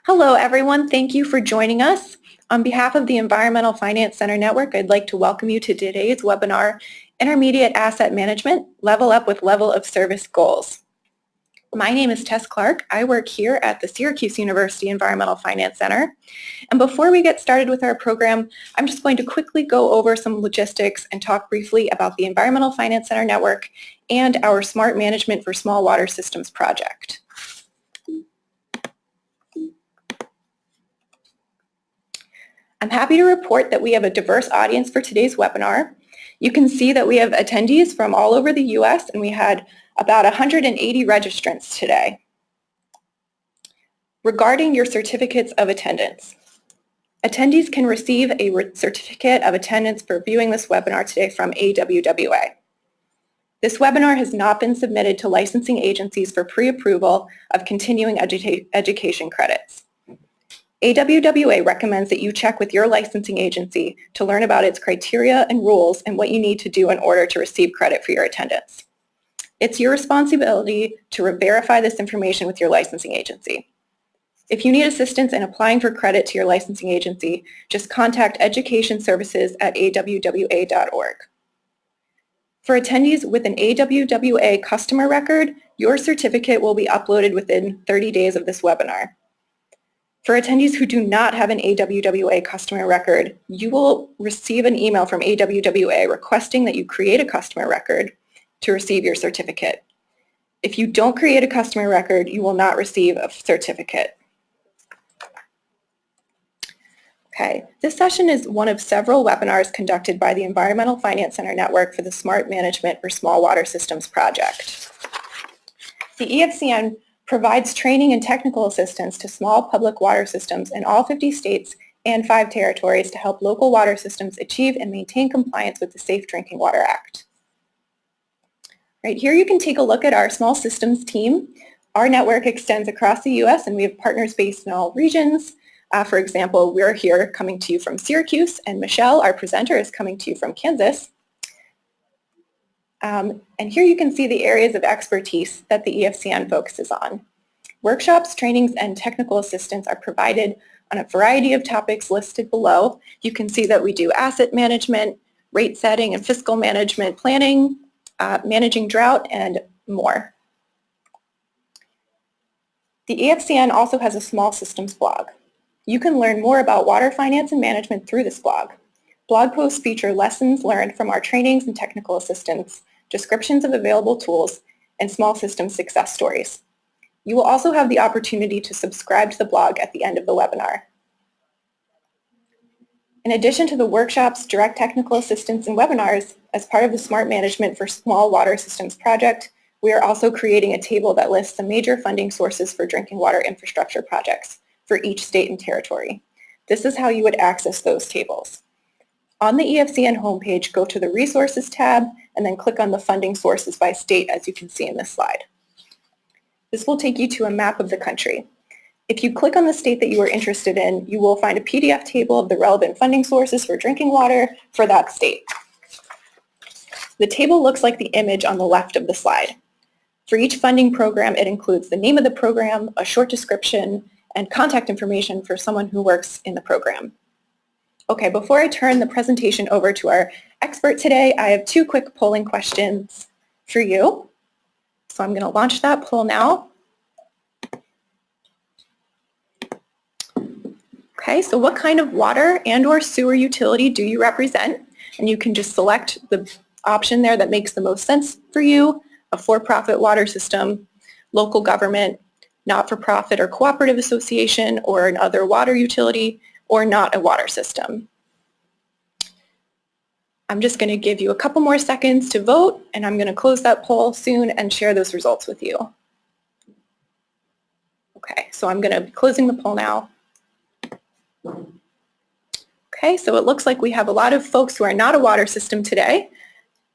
Hello, everyone. Thank you for joining us. On behalf of the Environmental Finance Center Network, I'd like to welcome you to today's webinar, Intermediate Asset Management, Level Up with Level of Service Goals. My name is Tess Clark. I work here at the Syracuse University Environmental Finance Center. And before we get started with our program, I'm just going to quickly go over some logistics and talk briefly about the Environmental Finance Center Network and our Smart Management for Small Water Systems project. I'm happy to report that we have a diverse audience for today's webinar. You can see that we have attendees from all over the U.S. and we had about 180 registrants today. Regarding your certificates of attendance, attendees can receive a certificate of attendance for viewing this webinar today from AWWA. This webinar has not been submitted to licensing agencies for pre-approval of continuing education credits. AWWA recommends that you check with your licensing agency to learn about its criteria and rules and what you need to do in order to receive credit for your attendance. It's your responsibility to verify this information with your licensing agency. If you need assistance in applying for credit to your licensing agency, just contact educationservices@awwa.org. For attendees with an AWWA customer record, your certificate will be uploaded within 30 days of this webinar. For attendees who do not have an AWWA customer record, you will receive an email from AWWA requesting that you create a customer record to receive your certificate. If you don't create a customer record, you will not receive a certificate. Okay, this session is one of several webinars conducted by the Environmental Finance Center Network for the Smart Management for Small Water Systems project. The EFCN provides training and technical assistance to small public water systems in all 50 states and 5 territories to help local water systems achieve and maintain compliance with the Safe Drinking Water Act. Right here you can take a look at our small systems team. Our network extends across the U.S. and we have partners based in all regions. For example, we're here coming to you from Syracuse, and Michelle, our presenter, is coming to you from Kansas. And here you can see the areas of expertise that the EFCN focuses on. Workshops, trainings, and technical assistance are provided on a variety of topics listed below. You can see that we do asset management, rate setting and fiscal management planning, managing drought, and more. The EFCN also has a small systems blog. You can learn more about water finance and management through this blog. Blog posts feature lessons learned from our trainings and technical assistance, descriptions of available tools, and small system success stories. You will also have the opportunity to subscribe to the blog at the end of the webinar. In addition to the workshops, direct technical assistance, and webinars, as part of the Smart Management for Small Water Systems project, we are also creating a table that lists the major funding sources for drinking water infrastructure projects for each state and territory. This is how you would access those tables. On the EFCN homepage, go to the Resources tab and then click on the funding sources by state, as you can see in this slide. This will take you to a map of the country. If you click on the state that you are interested in, you will find a PDF table of the relevant funding sources for drinking water for that state. The table looks like the image on the left of the slide. For each funding program, it includes the name of the program, a short description, and contact information for someone who works in the program. Okay, before I turn the presentation over to our expert today, I have 2 quick polling questions for you. So I'm going to launch that poll now. Okay, so what kind of water and or sewer utility do you represent? And you can just select the option there that makes the most sense for you: a for-profit water system, local government, not-for-profit or cooperative association, or another water utility, or not a water system. I'm just going to give you a couple more seconds to vote, and I'm going to close that poll soon and share those results with you. Okay, so I'm going to be closing the poll now. Okay, so it looks like we have a lot of folks who are not a water system today,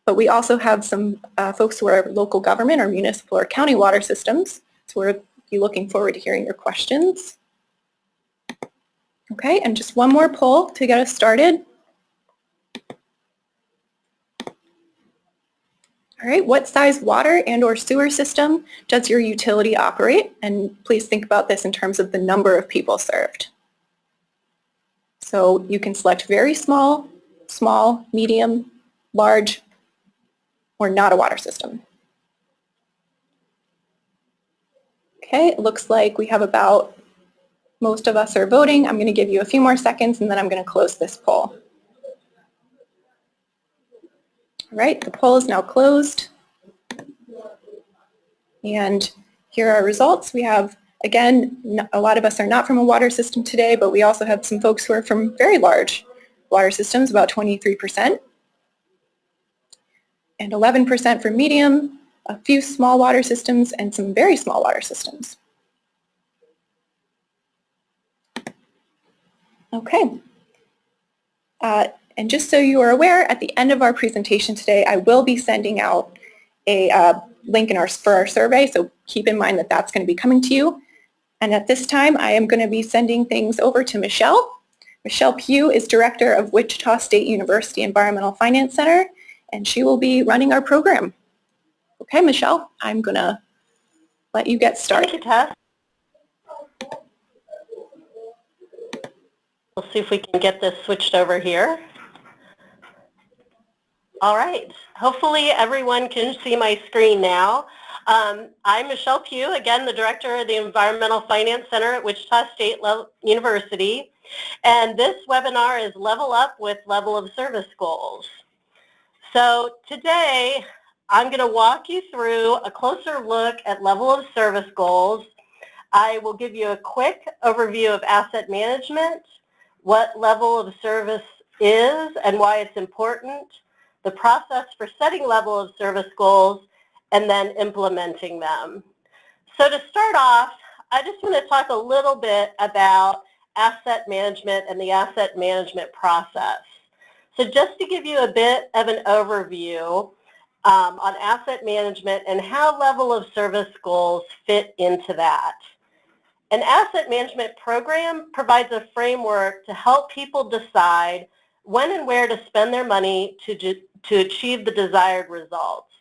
but we also have some folks who are local government or municipal or county water systems. So we're looking forward to hearing your questions. Okay, and just one more poll to get us started. All right, what size water and or sewer system does your utility operate? And please think about this in terms of the number of people served. So you can select very small, small, medium, large, or not a water system. Okay, it looks like we have about, most of us are voting. I'm going to give you a few more seconds and then I'm going to close this poll. All right, the poll is now closed. And here are our results. We have, again, a lot of us are not from a water system today, but we also have some folks who are from very large water systems, about 23%, and 11% for medium, a few small water systems, and some very small water systems. Okay. And just so you are aware, at the end of our presentation today, I will be sending out a link for our survey, so keep in mind that that's going to be coming to you. And at this time, I am going to be sending things over to Michelle. Michelle Pugh is Director of Wichita State University Environmental Finance Center, and she will be running our program. Okay, Michelle, I'm going to let you get started. Thank you, Tess. We'll see if we can get this switched over here. All right, hopefully everyone can see my screen now. I'm Michelle Pugh, again, the Director of the Environmental Finance Center at Wichita State University. And this webinar is Level Up with Level of Service Goals. So today, I'm going to walk you through a closer look at level of service goals. I will give you a quick overview of asset management, what level of service is and why it's important, the process for setting level of service goals, and then implementing them. So to start off, I just want to talk a little bit about asset management and the asset management process. So just to give you a bit of an overview on asset management and how level of service goals fit into that. An asset management program provides a framework to help people decide when and where to spend their money to achieve the desired results.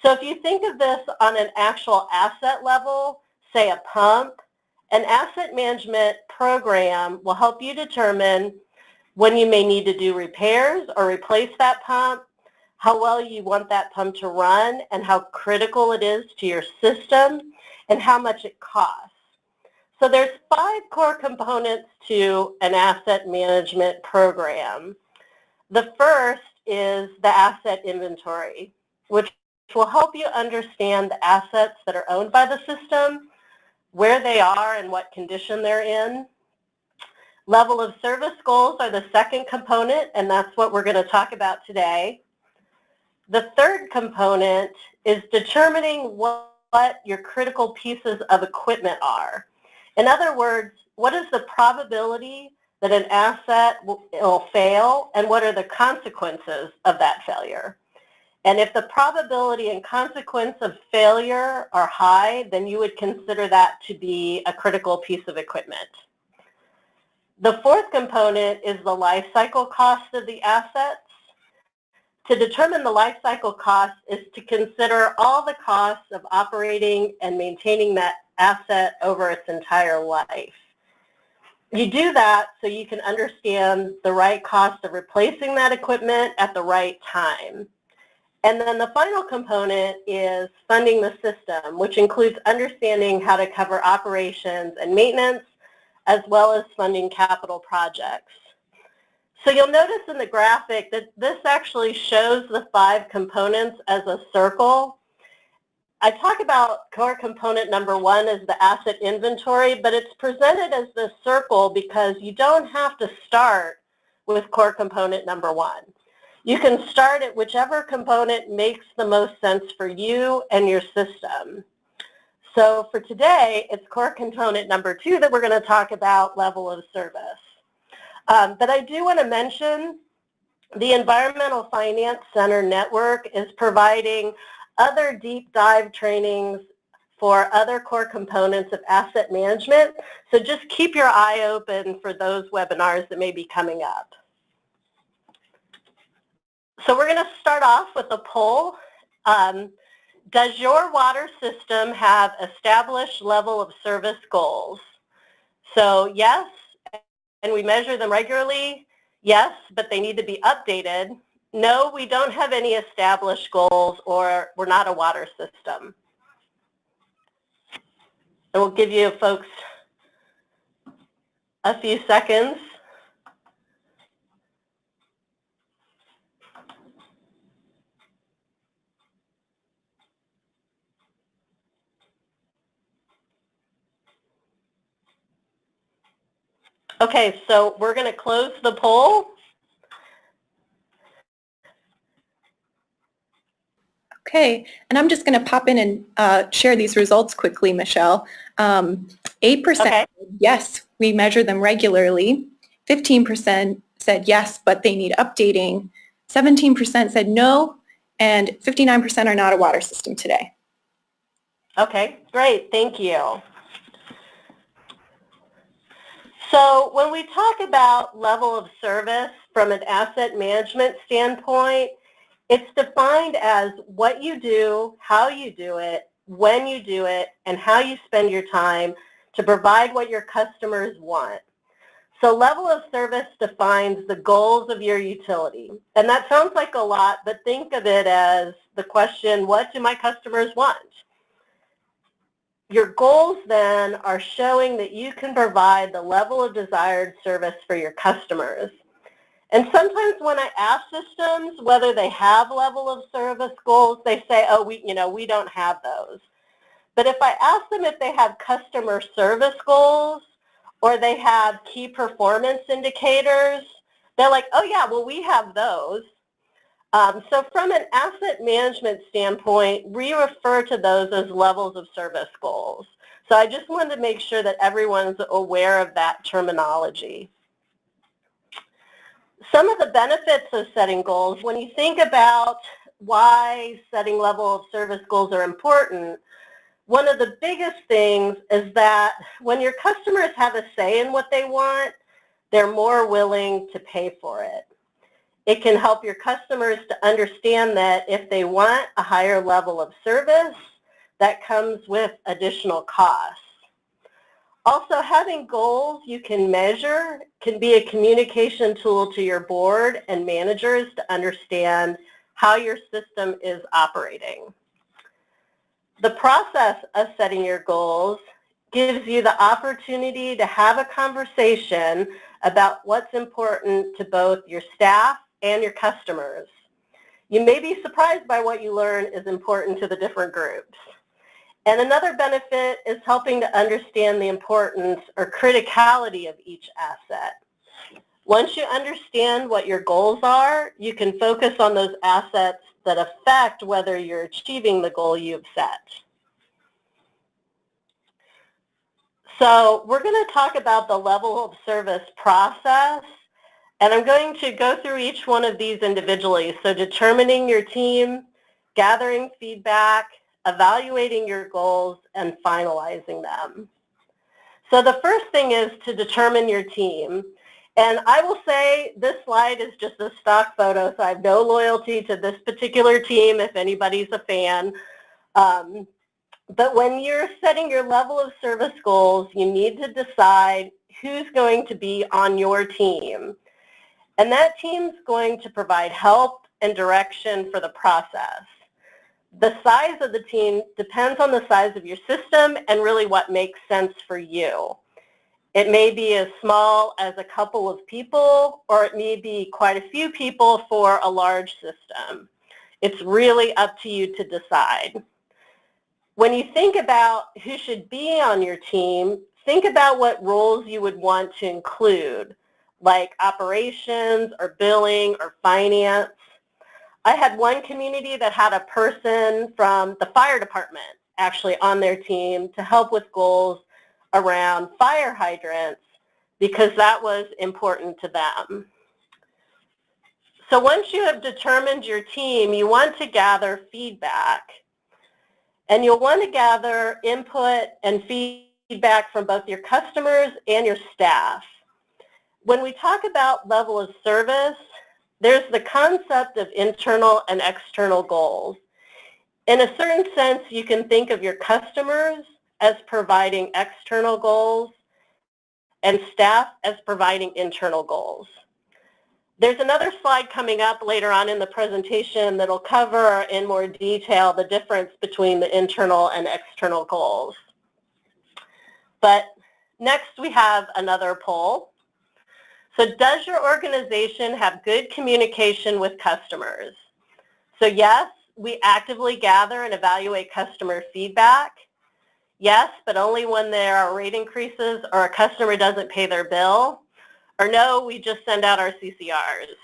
So if you think of this on an actual asset level, say a pump, an asset management program will help you determine when you may need to do repairs or replace that pump, how well you want that pump to run, and how critical it is to your system, and how much it costs. So there's 5 core components to an asset management program. The first is the asset inventory, which will help you understand the assets that are owned by the system, where they are and what condition they're in. Level of service goals are the second component, and that's what we're going to talk about today. The third component is determining what your critical pieces of equipment are. In other words, what is the probability that an asset will fail, and what are the consequences of that failure? And if the probability and consequence of failure are high, then you would consider that to be a critical piece of equipment. The fourth component is the life cycle cost of the assets. To determine the life cycle cost is to consider all the costs of operating and maintaining that asset over its entire life. You do that so you can understand the right cost of replacing that equipment at the right time. And then the final component is funding the system, which includes understanding how to cover operations and maintenance, as well as funding capital projects. So you'll notice in the graphic that this actually shows the 5 components as a circle. I talk about core component number 1 as the asset inventory, but it's presented as the circle because you don't have to start with core component number 1. You can start at whichever component makes the most sense for you and your system. So for today, it's core component number 2 that we're going to talk about, level of service. But I do want to mention the Environmental Finance Center Network is providing other deep dive trainings for other core components of asset management. So just keep your eye open for those webinars that may be coming up. So we're going to start off with a poll. Does your water system have established level of service goals? So yes, and we measure them regularly. Yes, but they need to be updated. No, we don't have any established goals, or we're not a water system. And we'll give you folks a few seconds. Okay, so we're going to close the poll. Okay, and I'm just going to pop in and share these results quickly, Michelle. 8% Okay. said yes, we measure them regularly. 15% said yes, but they need updating. 17% said no, and 59% are not a water system today. Okay, great. Thank you. So when we talk about level of service from an asset management standpoint, it's defined as what you do, how you do it, when you do it, and how you spend your time to provide what your customers want. So level of service defines the goals of your utility. And that sounds like a lot, but think of it as the question, what do my customers want? Your goals then are showing that you can provide the level of desired service for your customers. And sometimes when I ask systems whether they have level of service goals, they say, oh, we don't have those. But if I ask them if they have customer service goals or they have key performance indicators, they're like, oh yeah, well we have those. So from an asset management standpoint, we refer to those as levels of service goals. So I just wanted to make sure that everyone's aware of that terminology. Some of the benefits of setting goals, when you think about why setting level of service goals are important, one of the biggest things is that when your customers have a say in what they want, they're more willing to pay for it. It can help your customers to understand that if they want a higher level of service, that comes with additional costs. Also, having goals you can measure can be a communication tool to your board and managers to understand how your system is operating. The process of setting your goals gives you the opportunity to have a conversation about what's important to both your staff and your customers. You may be surprised by what you learn is important to the different groups. And another benefit is helping to understand the importance or criticality of each asset. Once you understand what your goals are, you can focus on those assets that affect whether you're achieving the goal you've set. So we're going to talk about the level of service process, and I'm going to go through each one of these individually. So determining your team, gathering feedback, evaluating your goals, and finalizing them. So the first thing is to determine your team. And I will say this slide is just a stock photo, so I have no loyalty to this particular team if anybody's a fan. But when you're setting your level of service goals, you need to decide who's going to be on your team. And that team's going to provide help and direction for the process. The size of the team depends on the size of your system and really what makes sense for you. It may be as small as a couple of people, or it may be quite a few people for a large system. It's really up to you to decide. When you think about who should be on your team, think about what roles you would want to include, like operations or billing or finance. I had one community that had a person from the fire department actually on their team to help with goals around fire hydrants because that was important to them. So once you have determined your team, you want to gather feedback. And you'll want to gather input and feedback from both your customers and your staff. When we talk about level of service, there's the concept of internal and external goals. In a certain sense, you can think of your customers as providing external goals and staff as providing internal goals. There's another slide coming up later on in the presentation that'll cover in more detail the difference between the internal and external goals. But next we have another poll. So does your organization have good communication with customers? So yes, we actively gather and evaluate customer feedback. Yes, but only when there are rate increases or a customer doesn't pay their bill. Or no, we just send out our CCRs.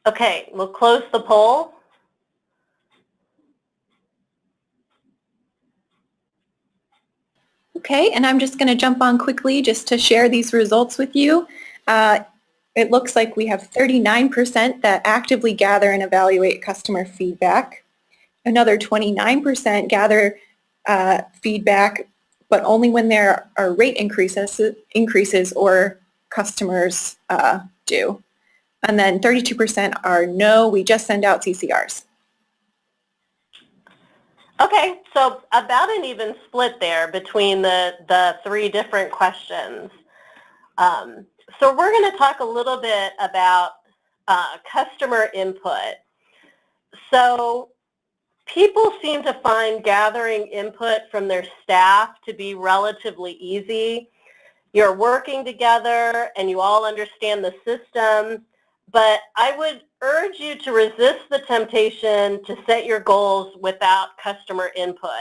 Okay, we'll close the poll. Okay, and I'm just going to jump on quickly just to share these results with you. It looks like we have 39% that actively gather and evaluate customer feedback. Another 29% gather feedback, but only when there are rate increases or customers do. And then 32% are no, we just send out CCRs. Okay, so about an even split there between the three different questions. So we're going to talk a little bit about customer input. So people seem to find gathering input from their staff to be relatively easy. You're working together and you all understand the system, but I would urge you to resist the temptation to set your goals without customer input.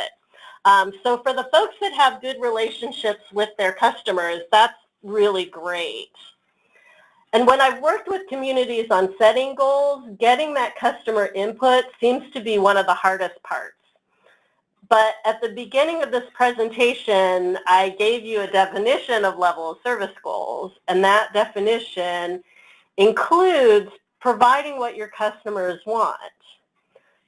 So for the folks that have good relationships with their customers, that's really great. And when I've worked with communities on setting goals, getting that customer input seems to be one of the hardest parts. But at the beginning of this presentation, I gave you a definition of level of service goals, and that definition includes providing what your customers want.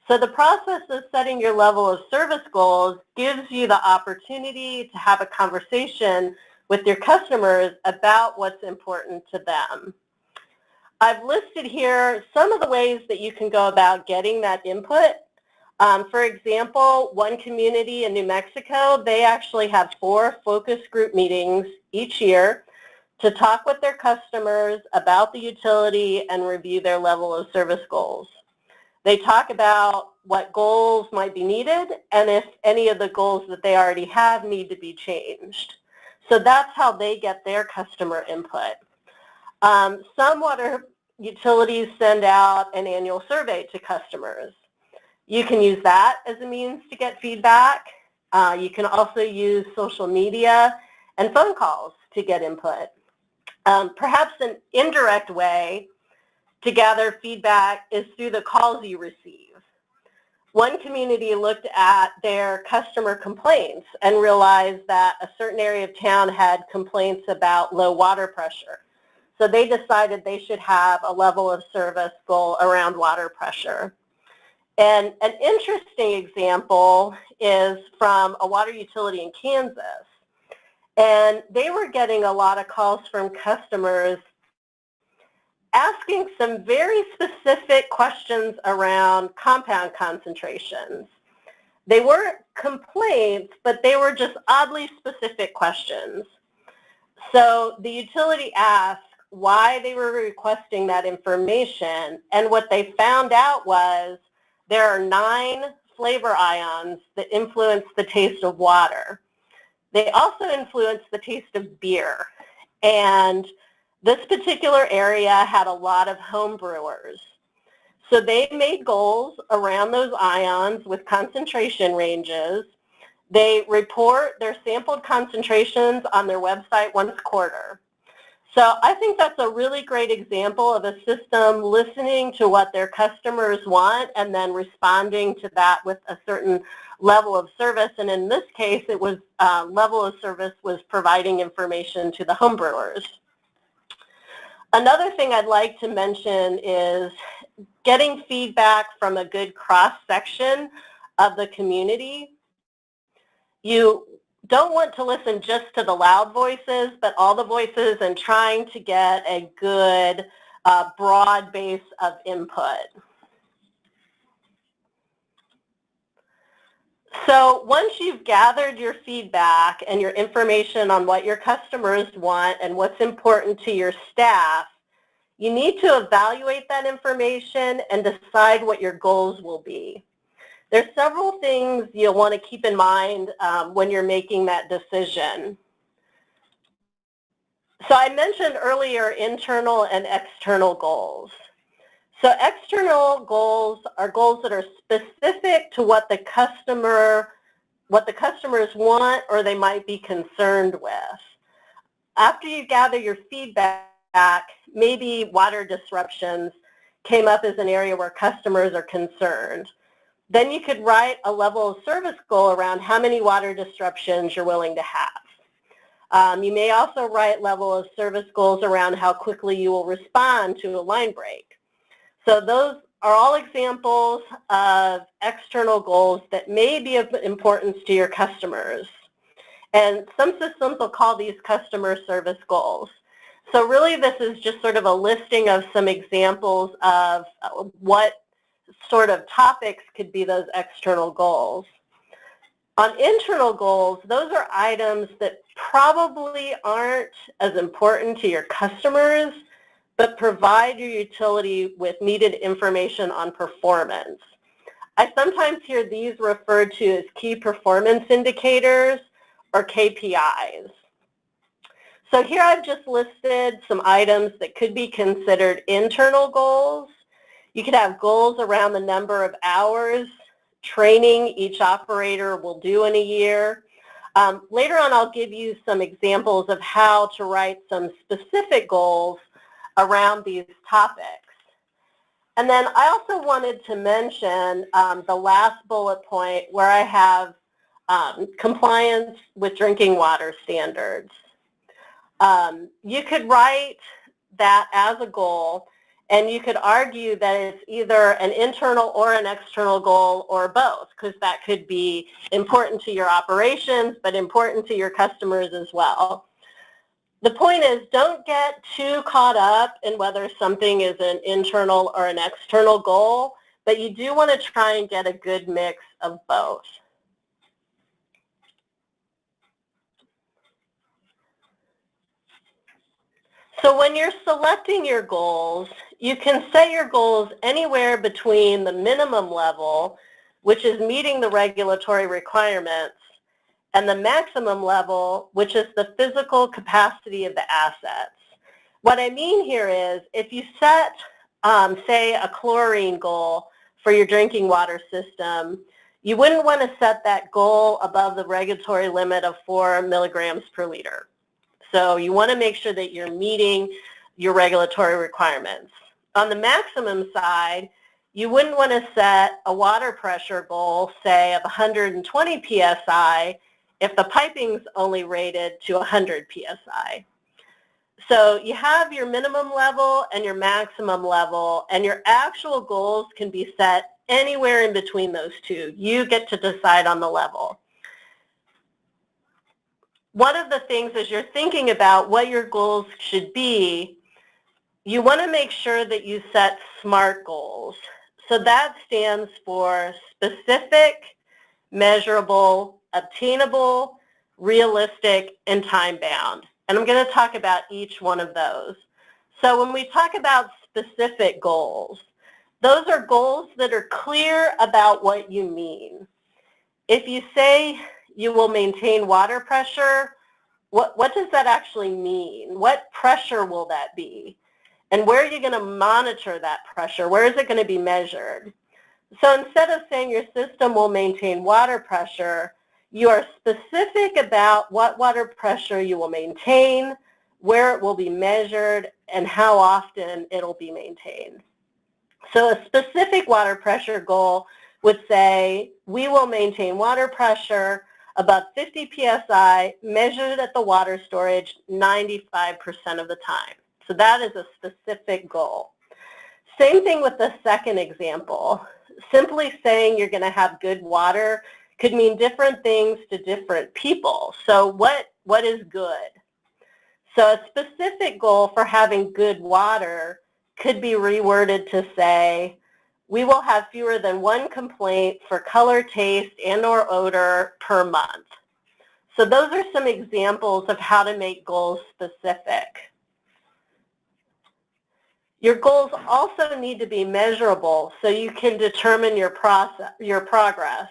So the process of setting your level of service goals gives you the opportunity to have a conversation with your customers about what's important to them. I've listed here some of the ways that you can go about getting that input. For example, one community in New Mexico, they actually have 4 focus group meetings each year to talk with their customers about the utility and review their level of service goals. They talk about what goals might be needed and if any of the goals that they already have need to be changed. So that's how they get their customer input. Some water utilities send out an annual survey to customers. You can use that as a means to get feedback. You can also use social media and phone calls to get input. Perhaps an indirect way to gather feedback is through the calls you receive. One community looked at their customer complaints and realized that a certain area of town had complaints about low water pressure. So they decided they should have a level of service goal around water pressure. And an interesting example is from a water utility in Kansas. And they were getting a lot of calls from customers asking some very specific questions around compound concentrations. They weren't complaints, but they were just oddly specific questions. So the utility asked why they were requesting that information, and what they found out was there are 9 flavor ions that influence the taste of water. They also influence the taste of beer. And this particular area had a lot of home brewers. So they made goals around those ions with concentration ranges. They report their sampled concentrations on their website once a quarter. So I think that's a really great example of a system listening to what their customers want and then responding to that with a certain level of service. And in this case, it was level of service was providing information to the home brewers. Another thing I'd like to mention is getting feedback from a good cross-section of the community. You don't want to listen just to the loud voices, but all the voices, and trying to get a good broad base of input. So once you've gathered your feedback and your information on what your customers want and what's important to your staff, you need to evaluate that information and decide what your goals will be. There's several things you'll want to keep in mind when you're making that decision. So I mentioned earlier internal and external goals. So external goals are goals that are specific to what the customers want or they might be concerned with. After you gather your feedback, maybe water disruptions came up as an area where customers are concerned. Then you could write a level of service goal around how many water disruptions you're willing to have. You may also write level of service goals around how quickly you will respond to a line break. So those are all examples of external goals that may be of importance to your customers. And some systems will call these customer service goals. So really this is just sort of a listing of some examples of what sort of topics could be those external goals. On internal goals, those are items that probably aren't as important to your customers, but provide your utility with needed information on performance. I sometimes hear these referred to as key performance indicators or KPIs. So here I've just listed some items that could be considered internal goals. You could have goals around the number of hours training each operator will do in a year. Later on, I'll give you some examples of how to write some specific goals around these topics. And then I also wanted to mention the last bullet point where I have compliance with drinking water standards. You could write that as a goal, and you could argue that it's either an internal or an external goal or both, because that could be important to your operations, but important to your customers as well. The point is, don't get too caught up in whether something is an internal or an external goal, but you do want to try and get a good mix of both. So when you're selecting your goals, you can set your goals anywhere between the minimum level, which is meeting the regulatory requirements, and the maximum level, which is the physical capacity of the assets. What I mean here is if you set, say, a chlorine goal for your drinking water system, you wouldn't want to set that goal above the regulatory limit of 4 milligrams per liter. So you want to make sure that you're meeting your regulatory requirements. On the maximum side, you wouldn't want to set a water pressure goal, say, of 120 psi if the piping's only rated to 100 psi. So you have your minimum level and your maximum level, and your actual goals can be set anywhere in between those two. You get to decide on the level. One of the things as you're thinking about what your goals should be, you want to make sure that you set SMART goals. So that stands for specific, measurable, attainable, realistic, and time-bound. And I'm going to talk about each one of those. So when we talk about specific goals, those are goals that are clear about what you mean. If you say you will maintain water pressure, what does that actually mean? What pressure will that be? And where are you going to monitor that pressure? Where is it going to be measured? So instead of saying your system will maintain water pressure, you are specific about what water pressure you will maintain, where it will be measured, and how often it'll be maintained. So a specific water pressure goal would say, we will maintain water pressure above 50 psi measured at the water storage 95% of the time. So that is a specific goal. Same thing with the second example. Simply saying you're going to have good water could mean different things to different people. So what is good? So a specific goal for having good water could be reworded to say, we will have fewer than one complaint for color, taste, and or odor per month. So those are some examples of how to make goals specific. Your goals also need to be measurable so you can determine your progress.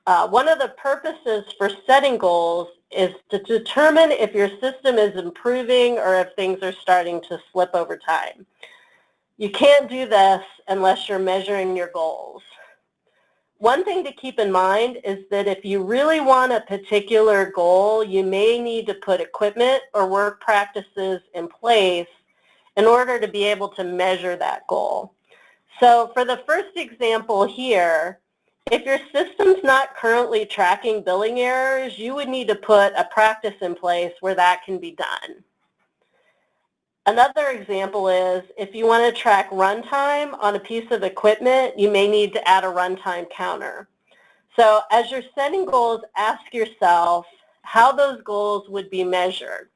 One of the purposes for setting goals is to determine if your system is improving or if things are starting to slip over time. You can't do this unless you're measuring your goals. One thing to keep in mind is that if you really want a particular goal, you may need to put equipment or work practices in place in order to be able to measure that goal. So for the first example here, if your system's not currently tracking billing errors, you would need to put a practice in place where that can be done. Another example is if you want to track runtime on a piece of equipment, you may need to add a runtime counter. So as you're setting goals, ask yourself how those goals would be measured.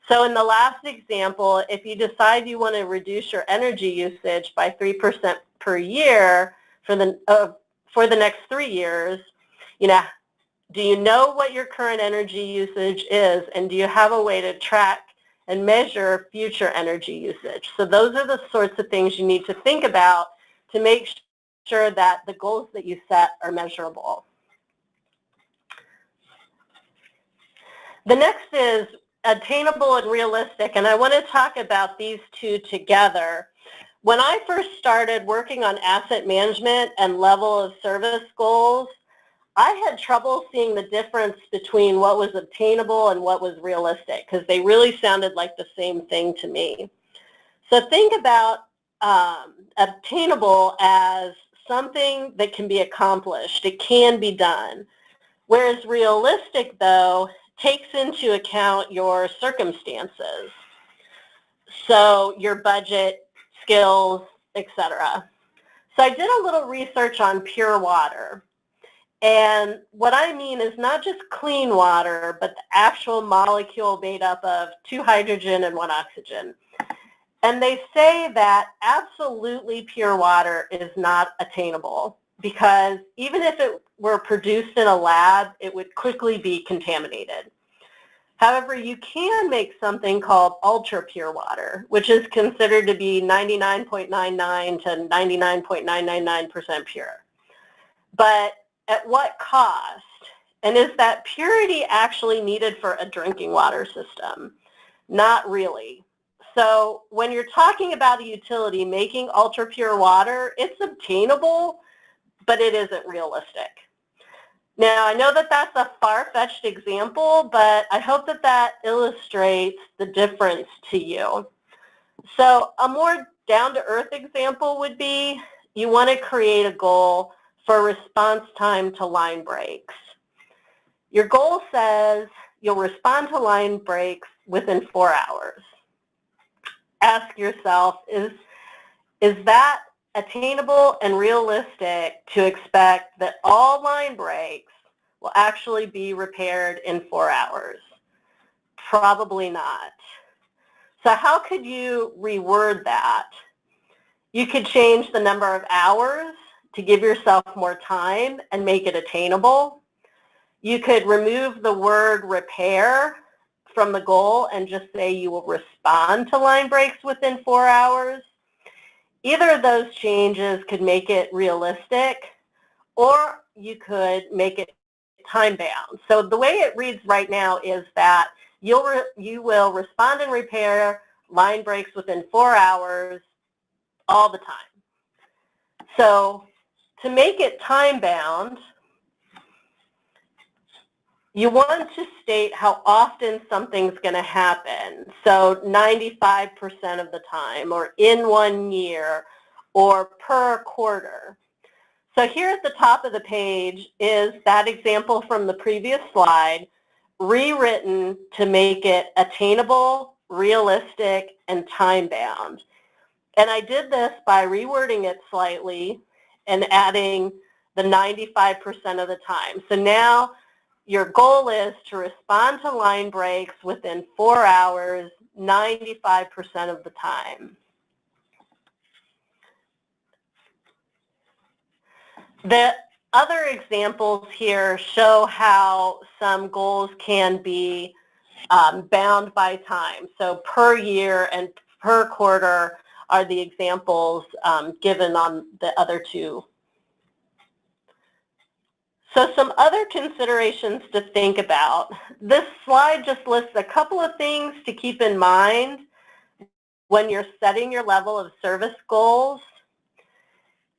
So in the last example, if you decide you want to reduce your energy usage by 3% per year for the next 3 years, do you know what your current energy usage is, and do you have a way to track and measure future energy usage? So those are the sorts of things you need to think about to make sure that the goals that you set are measurable. The next is attainable and realistic, and I want to talk about these two together. When I first started working on asset management and level of service goals, I had trouble seeing the difference between what was obtainable and what was realistic because they really sounded like the same thing to me. So think about obtainable as something that can be accomplished. It can be done. Whereas realistic, though, takes into account your circumstances. So your budget, skills, etc. So I did a little research on pure water. And what I mean is not just clean water, but the actual molecule made up of 2 hydrogen and 1 oxygen. And they say that absolutely pure water is not attainable because even if it were produced in a lab, it would quickly be contaminated. However, you can make something called ultra-pure water, which is considered to be 99.99 to 99.999% pure. But at what cost? And is that purity actually needed for a drinking water system? Not really. So when you're talking about a utility making ultra-pure water, it's obtainable, but it isn't realistic. Now, I know that that's a far-fetched example, but I hope that that illustrates the difference to you. So a more down-to-earth example would be you want to create a goal for response time to line breaks. Your goal says you'll respond to line breaks within 4 hours. Ask yourself, is that attainable and realistic to expect that all line breaks will actually be repaired in 4 hours? Probably not. So how could you reword that? You could change the number of hours to give yourself more time and make it attainable. You could remove the word repair from the goal and just say you will respond to line breaks within 4 hours. Either of those changes could make it realistic, or you could make it time-bound. So the way it reads right now is that you will respond and repair line breaks within 4 hours all the time. So to make it time-bound, You want to state how often something's going to happen. So 95% of the time, or in 1 year, or per quarter. So here at the top of the page is that example from the previous slide, rewritten to make it attainable, realistic, and time-bound. And I did this by rewording it slightly and adding the 95% of the time. So now your goal is to respond to line breaks within 4 hours, 95% of the time. The other examples here show how some goals can be bound by time. So per year and per quarter are the examples given on the other two. So some other considerations to think about. This slide just lists a couple of things to keep in mind when you're setting your level of service goals.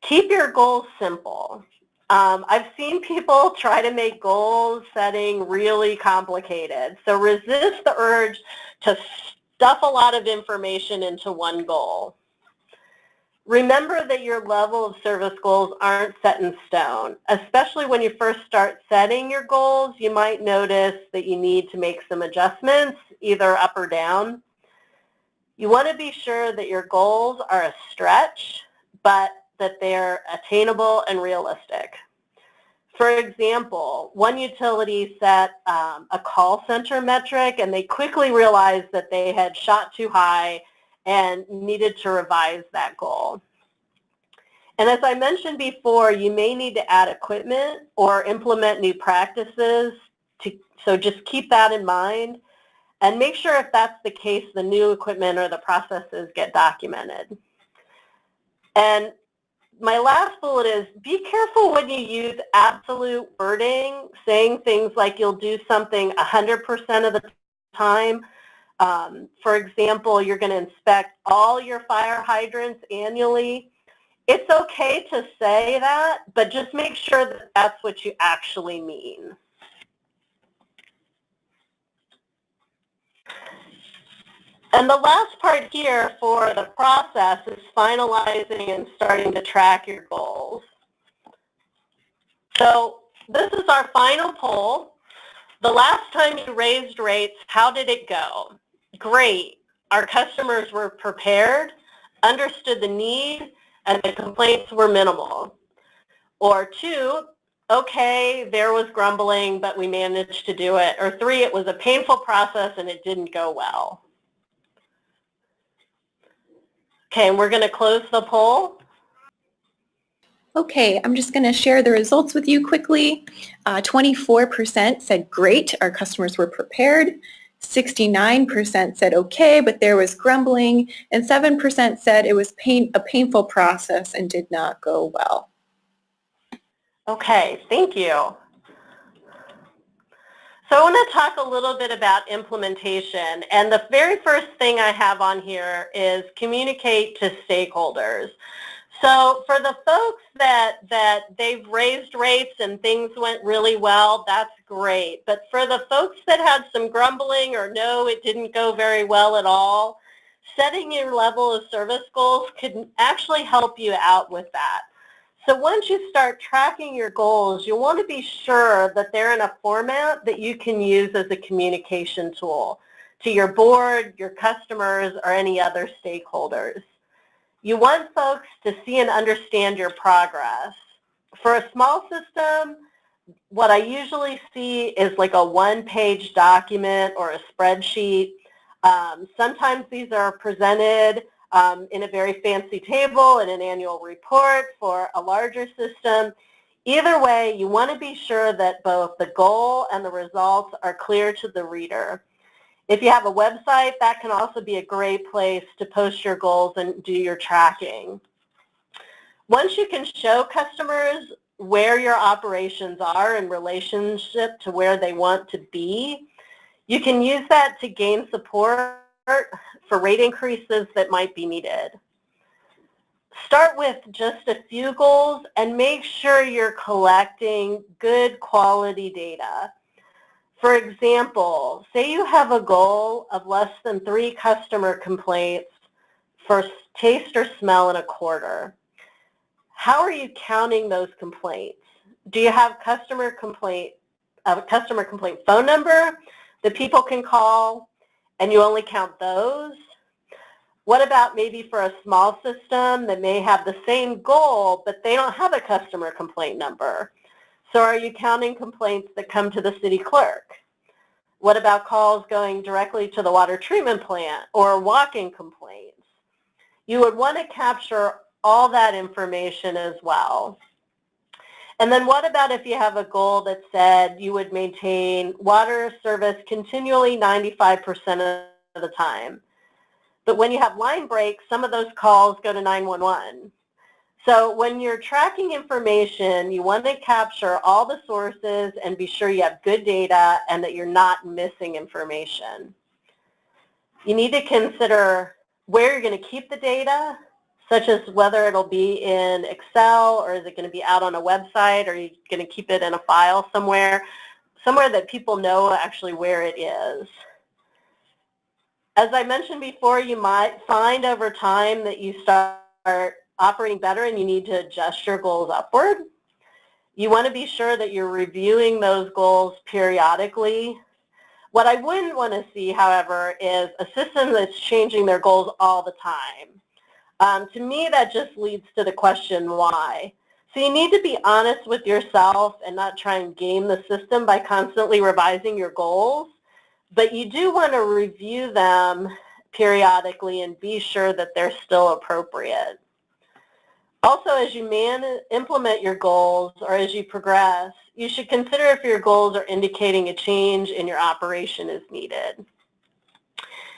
Keep your goals simple. I've seen people try to make goal setting really complicated. So resist the urge to stuff a lot of information into one goal. Remember that your level of service goals aren't set in stone. Especially when you first start setting your goals, you might notice that you need to make some adjustments, either up or down. You want to be sure that your goals are a stretch, but that they're attainable and realistic. For example, one utility set a call center metric, and they quickly realized that they had shot too high and needed to revise that goal. And as I mentioned before, you may need to add equipment or implement new practices, so just keep that in mind. And make sure if that's the case, the new equipment or the processes get documented. And my last bullet is be careful when you use absolute wording, saying things like you'll do something 100% of the time. For example, you're going to inspect all your fire hydrants annually. It's okay to say that, but just make sure that that's what you actually mean. And the last part here for the process is finalizing and starting to track your goals. So this is our final poll. The last time you raised rates, how did it go? Great. Our customers were prepared, understood the need, and the complaints were minimal. Or 2, okay, there was grumbling, but we managed to do it. Or 3, it was a painful process and it didn't go well. Okay, and we're going to close the poll. Okay, I'm just going to share the results with you quickly. 24% said great, our customers were prepared. 69% said okay, but there was grumbling, and 7% said it was a painful process and did not go well. Okay, thank you. So I want to talk a little bit about implementation, and the very first thing I have on here is communicate to stakeholders. So for the folks that they've raised rates and things went really well, that's great. But for the folks that had some grumbling or no, it didn't go very well at all, setting your level of service goals could actually help you out with that. So once you start tracking your goals, you want to be sure that they're in a format that you can use as a communication tool to your board, your customers, or any other stakeholders. You want folks to see and understand your progress. For a small system, what I usually see is like a one-page document or a spreadsheet. Sometimes these are presented in a very fancy table in an annual report for a larger system. Either way, you want to be sure that both the goal and the results are clear to the reader. If you have a website, that can also be a great place to post your goals and do your tracking. Once you can show customers where your operations are in relationship to where they want to be, you can use that to gain support for rate increases that might be needed. Start with just a few goals and make sure you're collecting good quality data. For example, say you have a goal of less than 3 customer complaints for taste or smell in a quarter. How are you counting those complaints? Do you have a customer complaint phone number that people can call and you only count those? What about maybe for a small system that may have the same goal, but they don't have a customer complaint number? So are you counting complaints that come to the city clerk? What about calls going directly to the water treatment plant or walk-in complaints? You would want to capture all that information as well. And then what about if you have a goal that said you would maintain water service continually 95% of the time? But when you have line breaks, some of those calls go to 911. So when you're tracking information, you want to capture all the sources and be sure you have good data and that you're not missing information. You need to consider where you're going to keep the data, such as whether it'll be in Excel or is it going to be out on a website, or are you going to keep it in a file somewhere that people know actually where it is. As I mentioned before, you might find over time that you start operating better and you need to adjust your goals upward. You want to be sure that you're reviewing those goals periodically. What I wouldn't want to see, however, is a system that's changing their goals all the time. To me, that just leads to the question, why? So you need to be honest with yourself and not try and game the system by constantly revising your goals, but you do want to review them periodically and be sure that they're still appropriate. Also, as you implement your goals or as you progress, you should consider if your goals are indicating a change in your operation is needed.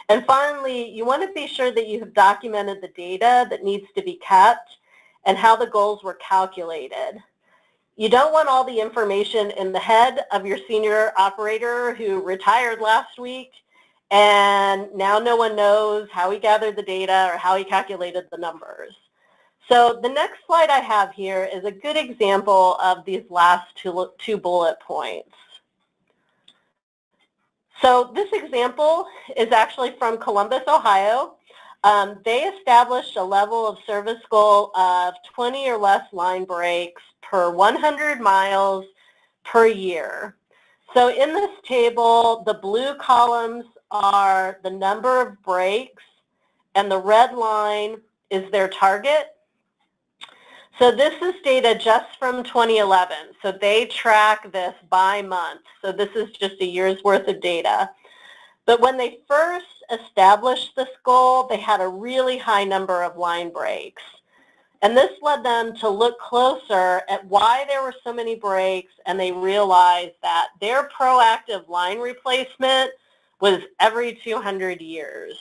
And finally, you want to be sure that you have documented the data that needs to be kept and how the goals were calculated. You don't want all the information in the head of your senior operator who retired last week and now no one knows how he gathered the data or how he calculated the numbers. So the next slide I have here is a good example of these last two bullet points. So this example is actually from Columbus, Ohio. They established a level of service goal of 20 or less line breaks per 100 miles per year. So in this table, the blue columns are the number of breaks and the red line is their target. So this is data just from 2011. So they track this by month. So this is just a year's worth of data. But when they first established this goal, they had a really high number of line breaks. And this led them to look closer at why there were so many breaks, and they realized that their proactive line replacement was every 200 years.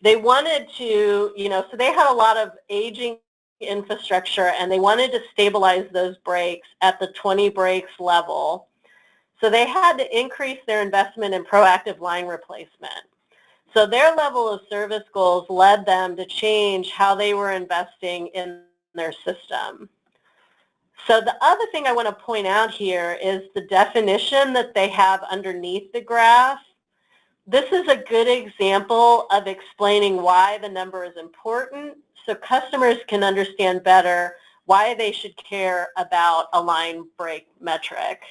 They wanted to, so they had a lot of aging infrastructure and they wanted to stabilize those breaks at the 20 breaks level. So they had to increase their investment in proactive line replacement. So their level of service goals led them to change how they were investing in their system. So the other thing I want to point out here is the definition that they have underneath the graph. This is a good example of explaining why the number is important so customers can understand better why they should care about a line break metric.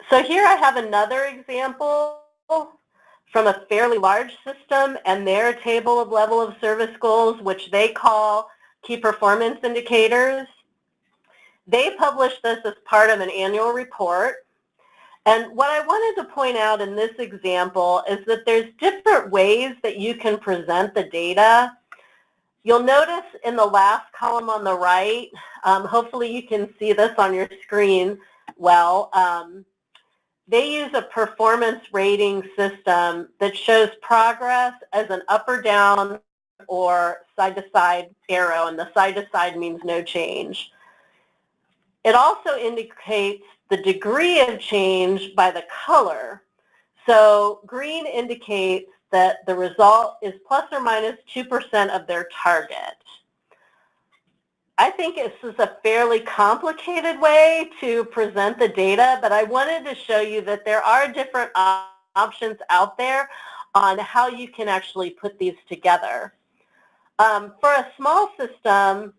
So here I have another example from a fairly large system and their table of level of service goals, which they call key performance indicators. They publish this as part of an annual report. And what I wanted to point out in this example is that there's different ways that you can present the data. You'll notice in the last column on the right, hopefully you can see this on your screen well, they use a performance rating system that shows progress as an up or down or side-to-side arrow, and the side-to-side means no change. It also indicates the degree of change by the color. So green indicates that the result is plus or minus 2% of their target. I think this is a fairly complicated way to present the data, but I wanted to show you that there are different options out there on how you can actually put these together. For a small system,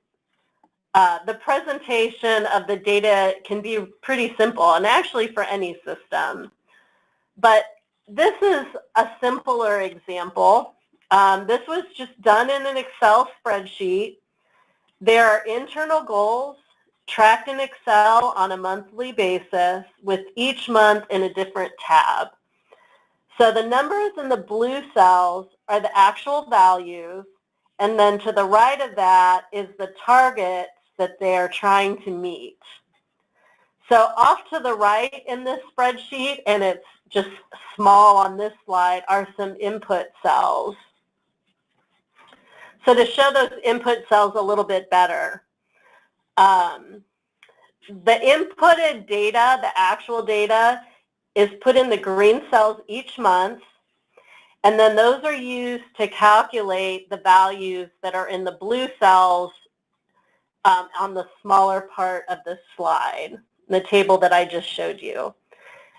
the presentation of the data can be pretty simple, and actually for any system. But this is a simpler example. This was just done in an Excel spreadsheet. There are internal goals tracked in Excel on a monthly basis with each month in a different tab. So the numbers in the blue cells are the actual values, and then to the right of that is the targets that they are trying to meet. So off to the right in this spreadsheet, and it's just small on this slide, are some input cells. So to show those input cells a little bit better, the inputted data, the actual data, is put in the green cells each month, and then those are used to calculate the values that are in the blue cells on the smaller part of the slide, the table that I just showed you.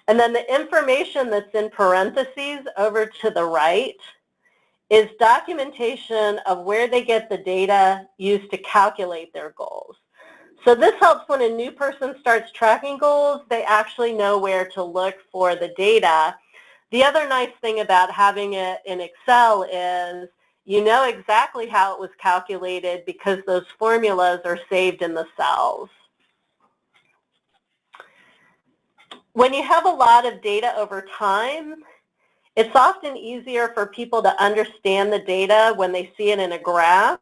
And then the information that's in parentheses over to the right is documentation of where they get the data used to calculate their goals. So this helps when a new person starts tracking goals, they actually know where to look for the data. The other nice thing about having it in Excel is you know exactly how it was calculated because those formulas are saved in the cells. When you have a lot of data over time, it's often easier for people to understand the data when they see it in a graph.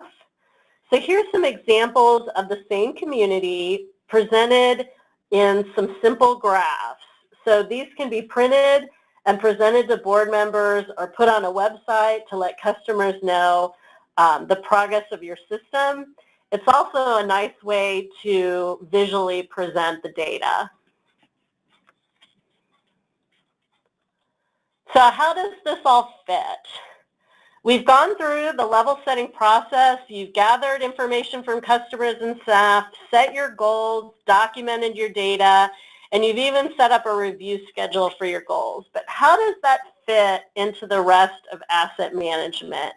So here's some examples of the same community presented in some simple graphs. So these can be printed and presented to board members or put on a website to let customers know the progress of your system. It's also a nice way to visually present the data. So how does this all fit? We've gone through the level setting process. You've gathered information from customers and staff, set your goals, documented your data, and you've even set up a review schedule for your goals. But how does that fit into the rest of asset management?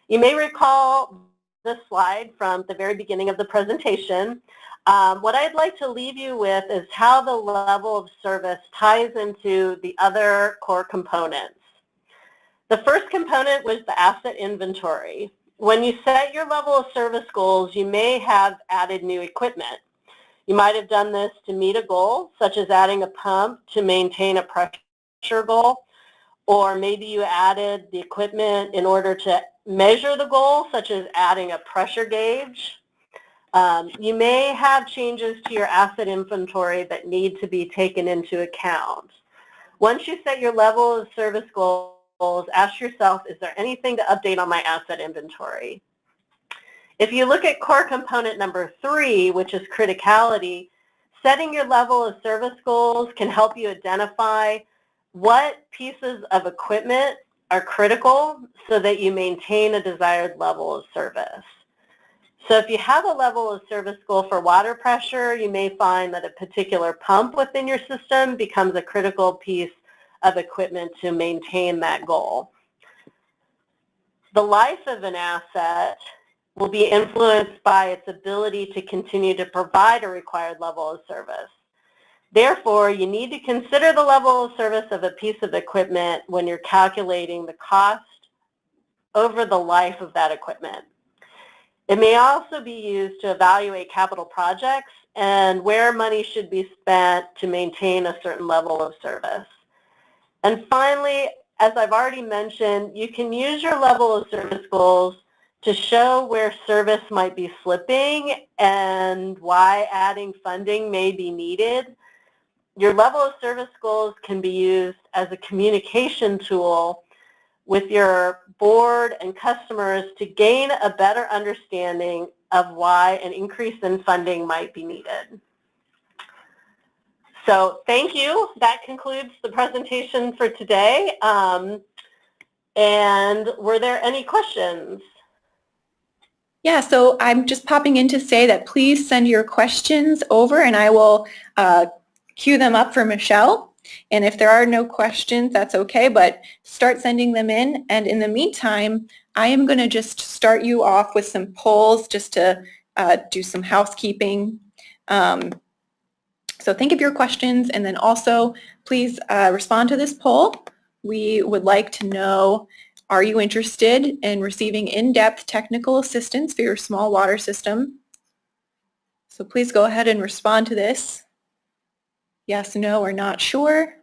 You may recall this slide from the very beginning of the presentation. What I'd like to leave you with is how the level of service ties into the other core components. The first component was the asset inventory. When you set your level of service goals, you may have added new equipment. You might have done this to meet a goal, such as adding a pump to maintain a pressure goal, or maybe you added the equipment in order to measure the goal, such as adding a pressure gauge. You may have changes to your asset inventory that need to be taken into account. Once you set your level of service goals, ask yourself, is there anything to update on my asset inventory? If you look at core component number 3, which is criticality, setting your level of service goals can help you identify what pieces of equipment are critical so that you maintain a desired level of service. So if you have a level of service goal for water pressure, you may find that a particular pump within your system becomes a critical piece of equipment to maintain that goal. The life of an asset will be influenced by its ability to continue to provide a required level of service. Therefore, you need to consider the level of service of a piece of equipment when you're calculating the cost over the life of that equipment. It may also be used to evaluate capital projects and where money should be spent to maintain a certain level of service. And finally, as I've already mentioned, you can use your level of service goals to show where service might be slipping and why adding funding may be needed. Your level of service goals can be used as a communication tool with your board and customers to gain a better understanding of why an increase in funding might be needed. So thank you. That concludes the presentation for today. And were there any questions? Yeah, so I'm just popping in to say that please send your questions over and I will queue them up for Michelle. And if there are no questions, that's okay, but start sending them in. And in the meantime, I am going to just start you off with some polls just to do some housekeeping. So think of your questions and then also please respond to this poll. We would like to know, are you interested in receiving in-depth technical assistance for your small water system? So please go ahead and respond to this. Yes, no, or not sure.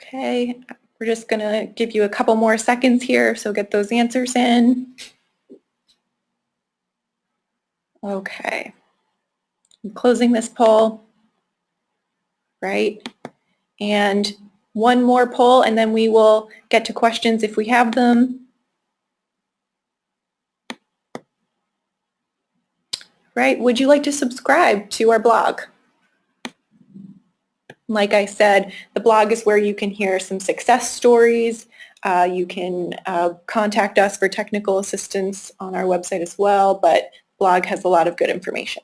Okay, we're just going to give you a couple more seconds here, so get those answers in. Okay, I'm closing this poll, right? And one more poll, and then we will get to questions if we have them. Right, would you like to subscribe to our blog? Like I said, the blog is where you can hear some success stories. You can contact us for technical assistance on our website as well, but the blog has a lot of good information.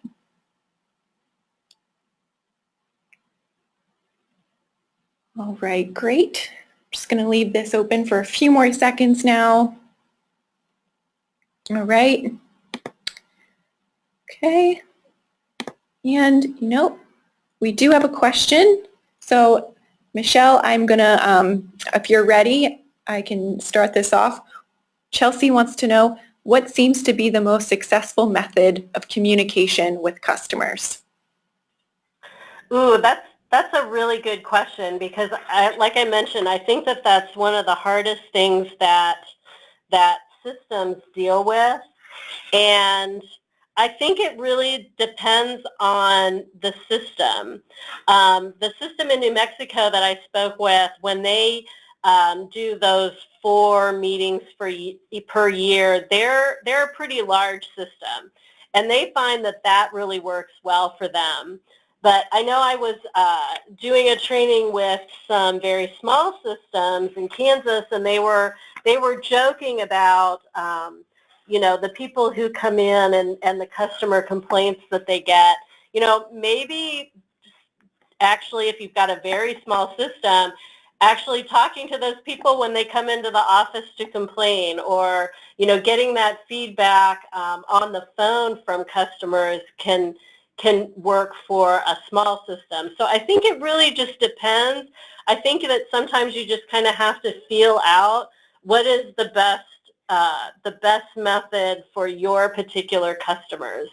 All right, great. I'm just going to leave this open for a few more seconds now. All right. Okay. And nope, we do have a question. So Michelle, I'm going to, if you're ready, I can start this off. Chelsea wants to know, what seems to be the most successful method of communication with customers? Ooh, that's a really good question because, like I mentioned, I think that that's one of the hardest things that systems deal with, and I think it really depends on the system. The system in New Mexico that I spoke with, when they do those 4 meetings per year, they're a pretty large system, and they find that really works well for them. But I know I was doing a training with some very small systems in Kansas, and they were joking about the people who come in and the customer complaints that they get. Maybe actually, if you've got a very small system, actually talking to those people when they come into the office to complain, or getting that feedback on the phone from customers can work for a small system. So I think it really just depends. I think that sometimes you just kind of have to feel out what is the best method for your particular customers.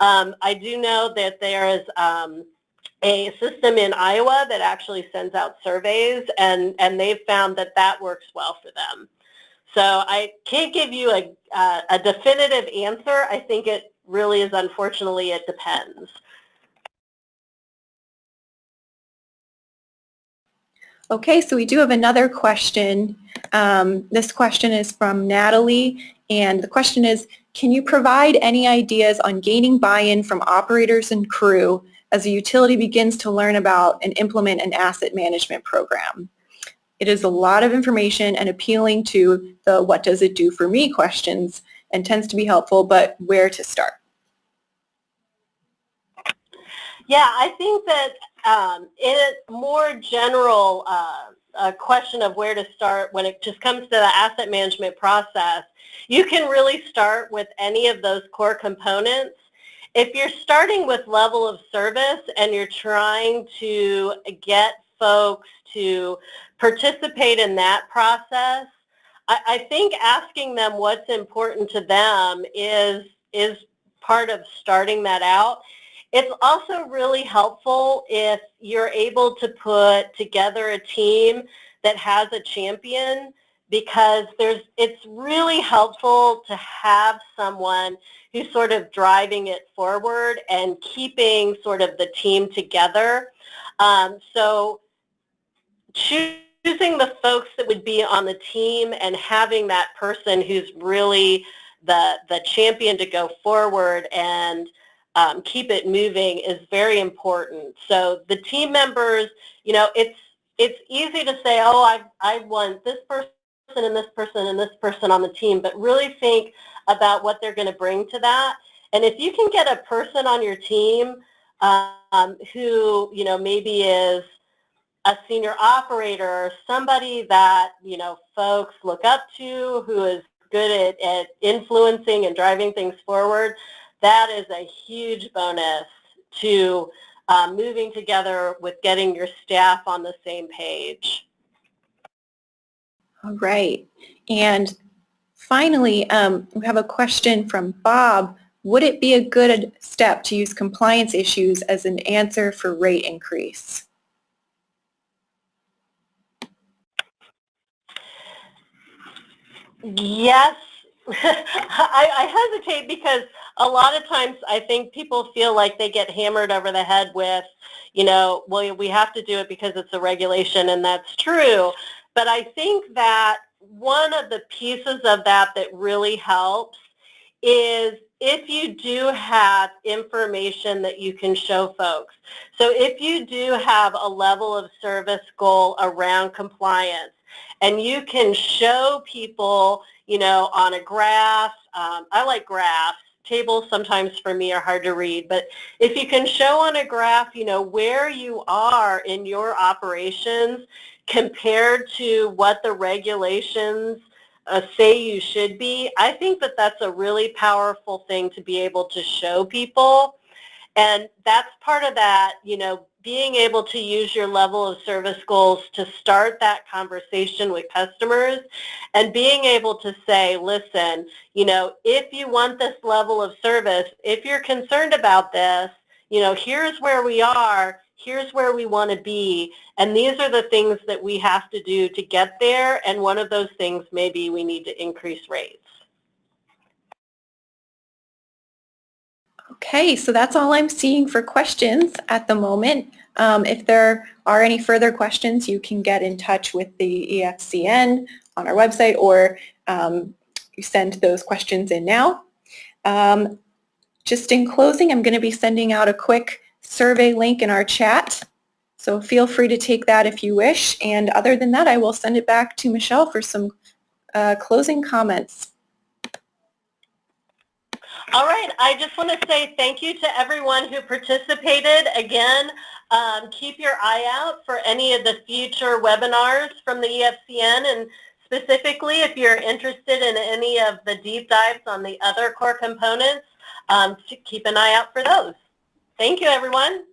I do know that there is a system in Iowa that actually sends out surveys, and they've found that works well for them. So I can't give you a definitive answer. I think it really is, unfortunately, it depends. Okay, so we do have another question. This question is from Natalie, and the question is, can you provide any ideas on gaining buy-in from operators and crew as a utility begins to learn about and implement an asset management program? It is a lot of information and appealing to the what does it do for me questions, and tends to be helpful, but where to start? Yeah, I think that in a more general question of where to start when it just comes to the asset management process, you can really start with any of those core components. If you're starting with level of service and you're trying to get folks to participate in that process, I think asking them what's important to them is part of starting that out. It's also really helpful if you're able to put together a team that has a champion, because it's really helpful to have someone who's sort of driving it forward and keeping sort of the team together. So choosing the folks that would be on the team and having that person who's really the champion to go forward and keep it moving is very important. So the team members, it's easy to say, oh, I want this person and this person and this person on the team, but really think about what they're going to bring to that. And if you can get a person on your team who, maybe is a senior operator or somebody that, folks look up to, who is good at influencing and driving things forward, that is a huge bonus to moving together with getting your staff on the same page. All right. And finally, we have a question from Bob. Would it be a good step to use compliance issues as an answer for rate increase? Yes. I hesitate because a lot of times I think people feel like they get hammered over the head with, well, we have to do it because it's a regulation, and that's true. But I think that one of the pieces of that really helps is if you do have information that you can show folks. So if you do have a level of service goal around compliance, and you can show people, on a graph, I like graphs. Tables sometimes for me are hard to read, but if you can show on a graph, where you are in your operations compared to what the regulations say you should be, I think that that's a really powerful thing to be able to show people. And that's part of that, being able to use your level of service goals to start that conversation with customers, and being able to say, listen, if you want this level of service, if you're concerned about this, here's where we are, here's where we want to be, and these are the things that we have to do to get there, and one of those things maybe we need to increase rates. Okay, so that's all I'm seeing for questions at the moment. If there are any further questions, you can get in touch with the EFCN on our website, or you send those questions in now. Just in closing, I'm going to be sending out a quick survey link in our chat, so feel free to take that if you wish. And other than that, I will send it back to Michelle for some closing comments. All right, I just want to say thank you to everyone who participated. Again, keep your eye out for any of the future webinars from the EFCN, and specifically if you're interested in any of the deep dives on the other core components, to keep an eye out for those. Thank you, everyone.